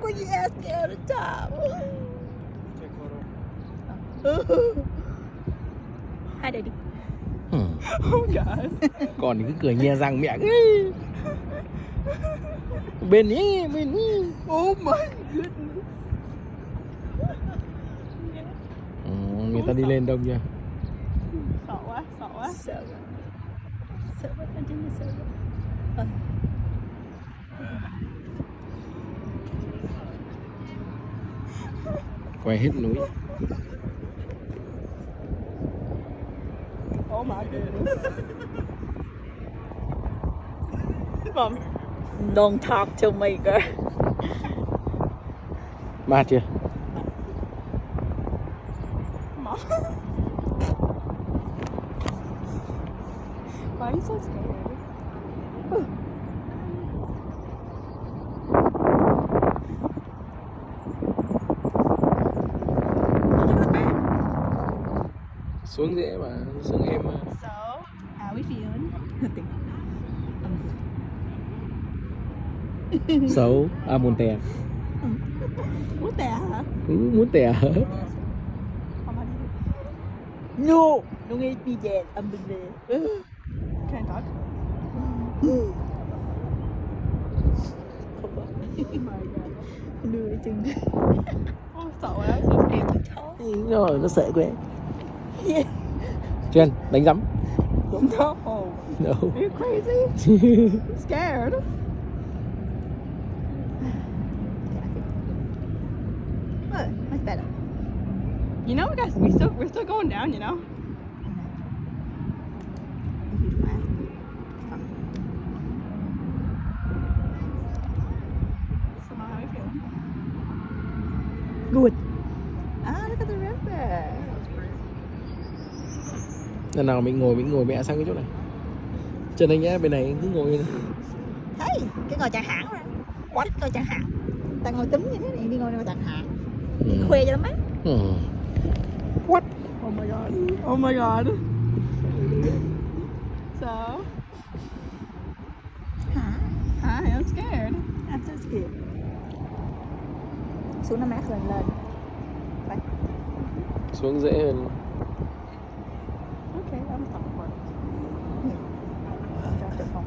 có gì scared at the top. Hi daddy. Oh god. Còn thì cứ cười nhe răng mẹ ấy. Bên ý, bên ý. Oh my goodness. Người ta đi lên đông chưa? Sợ quá, sợ quá. Sợ quá. Sợ quá, anh chính là sợ quá. Quay hết núi. Oh my goodness. Mom. Don't talk to me, girl. Mát chưa? Mom. Why are you so scared? Xuống dễ mà, xuống êm mà. So, how we feeling? Xấu, muốn tè. What the hả? Muốn tè hả? No, don't eat me yet. I'm there. Can I talk? Không có. Oh my god. Đưa chân. Oh, sợ quá, so scared. Rồi, nó sợ quá. Chuyên, đánh giấm. No. No. Are you crazy? I'm scared. Oh, much better. You know, guys, we're still going down, you know? So now how we feeling? Good. Ah, look at the river. Lần nào mình ngồi mẹ sang cái chỗ này. Chân anh nhá, bên này cứ ngồi này. Thấy, cái ngồi chẳng hạn mà. What? Ngồi chẳng hạn. Ta ngồi túm như thế này, đi ngồi chẳng hạn. Đi khoe cho nó mát. What? Oh my god. Oh my god. So, Hả? hi, I'm scared. I'm so scared. Xuống nó mát lên lên. Vậy. Xuống dễ hơn. Okay, I'm stop recording. Cho phòng.